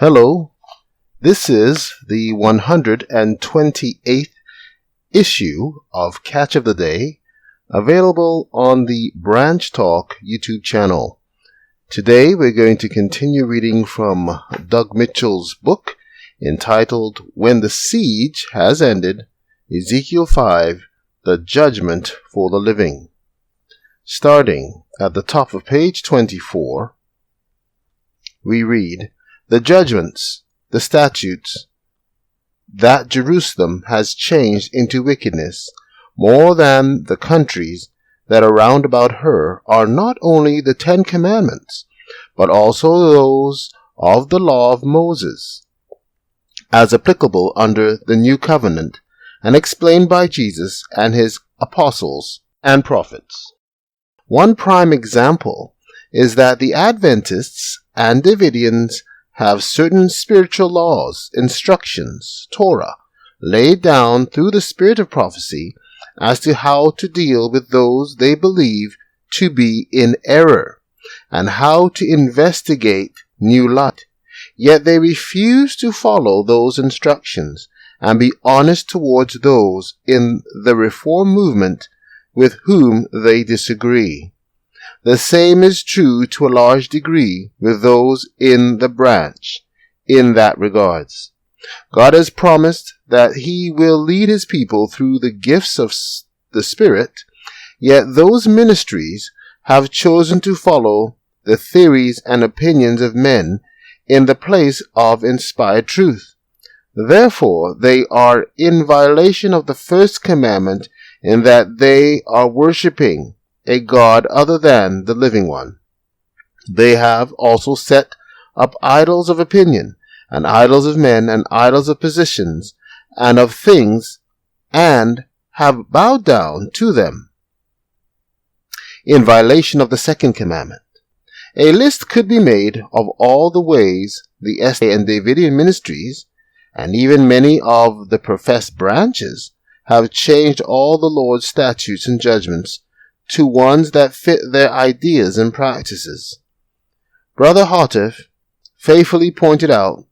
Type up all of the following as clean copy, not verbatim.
Hello, this is the 128th issue of Catch of the Day, available on the Branch Talk YouTube channel. Today we're going to continue reading from Doug Mitchell's book entitled When the Siege Has Ended, Ezekiel 5, The Judgment for the Living. Starting at the top of page 24, we read, "The judgments, the statutes, that Jerusalem has changed into wickedness, more than the countries that are round about her, are not only the 10 Commandments, but also those of the law of Moses, as applicable under the new covenant, and explained by Jesus and his apostles and prophets." One prime example is that the Adventists and Davidians have certain spiritual laws, instructions, Torah, laid down through the spirit of prophecy as to how to deal with those they believe to be in error, and how to investigate new light. Yet they refuse to follow those instructions and be honest towards those in the Reform movement with whom they disagree. The same is true to a large degree with those in the branch in that regards. God has promised that he will lead his people through the gifts of the Spirit, yet those ministries have chosen to follow the theories and opinions of men in the place of inspired truth. Therefore, they are in violation of the first commandment in that they are worshipping a God other than the living one. They have also set up idols of opinion, and idols of men, and idols of positions, and of things, and have bowed down to them, in violation of the second commandment. A list could be made of all the ways the SA and Davidian ministries, and even many of the professed branches, have changed all the Lord's statutes and judgments to ones that fit their ideas and practices. Brother Houteff faithfully pointed out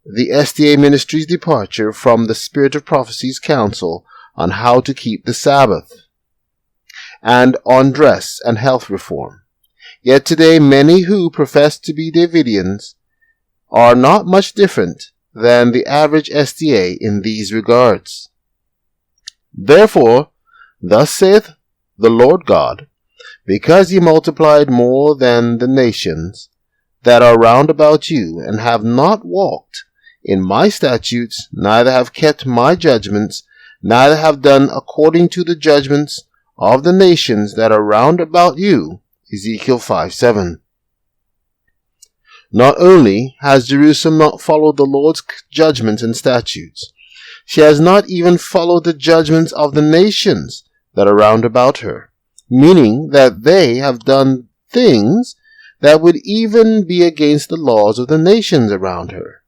the SDA ministry's departure from the Spirit of Prophecy's counsel on how to keep the Sabbath, and on dress and health reform. Yet today many who profess to be Davidians are not much different than the average SDA in these regards. Therefore, thus saith the Lord God, because ye multiplied more than the nations that are round about you, and have not walked in my statutes, neither have kept my judgments, neither have done according to the judgments of the nations that are round about you. Ezekiel 5:7. Not only has Jerusalem not followed the Lord's judgments and statutes, she has not even followed the judgments of the nations that are round about her, meaning that they have done things that would even be against the laws of the nations around her.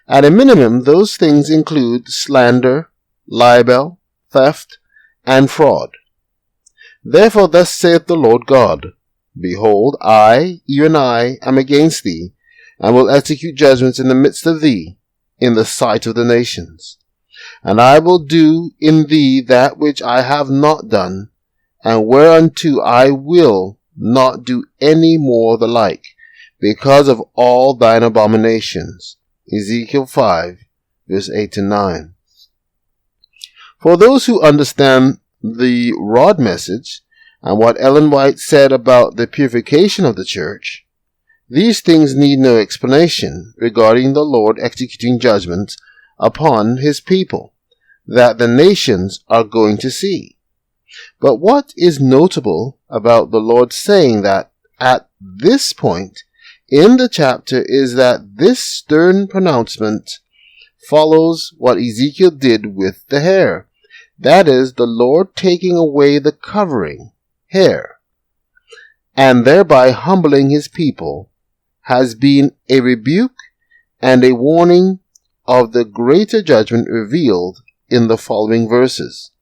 At a minimum, those things include slander, libel, theft, and fraud. Therefore thus saith the Lord God, Behold, I, even I, am against thee, and will execute judgments in the midst of thee, in the sight of the nations. And I will do in thee that which I have not done, and whereunto I will not do any more the like, because of all thine abominations. Ezekiel 5, verse 8 and 9. For those who understand the rod message, and what Ellen White said about the purification of the church, these things need no explanation regarding the Lord executing judgments upon his people that the nations are going to see. But what is notable about the Lord saying that at this point in the chapter is that this stern pronouncement follows what Ezekiel did with the hair. That is, the Lord taking away the covering, hair, and thereby humbling his people, has been a rebuke and a warning of the greater judgment revealed in the following verses.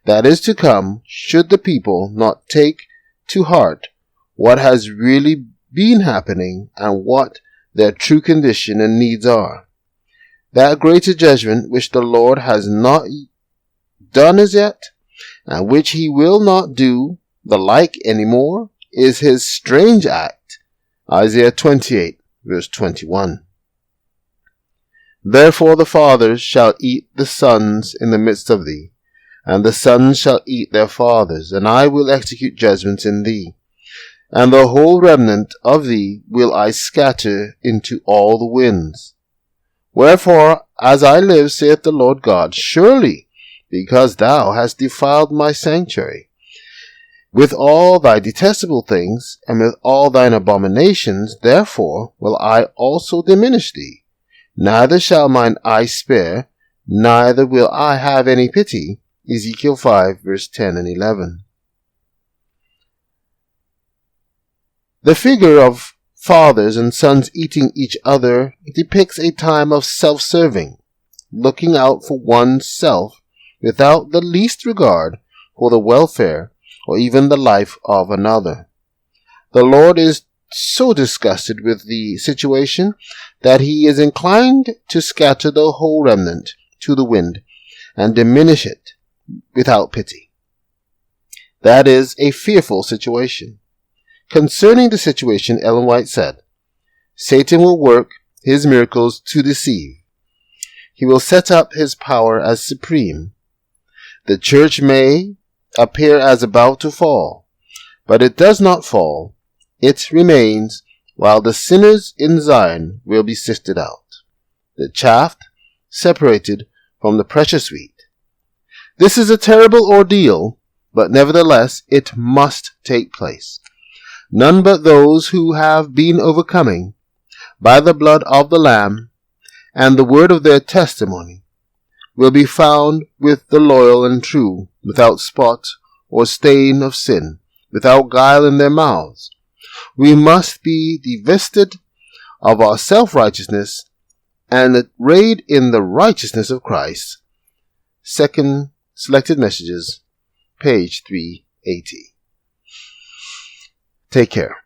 That is to come, should the people not take to heart what has really been happening and what their true condition and needs are. That greater judgment which the Lord has not done as yet, and which he will not do the like any more, is his strange act. Isaiah 28, verse 21. Therefore the fathers shall eat the sons in the midst of thee, and the sons shall eat their fathers, and I will execute judgments in thee. And the whole remnant of thee will I scatter into all the winds. Wherefore, as I live, saith the Lord God, surely, because thou hast defiled my sanctuary, with all thy detestable things, and with all thine abominations, therefore will I also diminish thee. Neither shall mine eye spare, neither will I have any pity. Ezekiel 5, verse 10 and 11. The figure of fathers and sons eating each other depicts a time of self-serving, looking out for one's self without the least regard for the welfare or even the life of another. The Lord is so disgusted with the situation that he is inclined to scatter the whole remnant to the wind and diminish it without pity. That is a fearful situation. Concerning the situation, Ellen White said, Satan will work his miracles to deceive. He will set up his power as supreme. The church may appear as about to fall, but it does not fall. It remains while the sinners in Zion will be sifted out, the chaff separated from the precious wheat. This is a terrible ordeal, but nevertheless it must take place. None but those who have been overcoming by the blood of the Lamb and the word of their testimony will be found with the loyal and true, without spot or stain of sin, without guile in their mouths. We must be divested of our self-righteousness and arrayed in the righteousness of Christ. Second Selected Messages, page 380. Take care.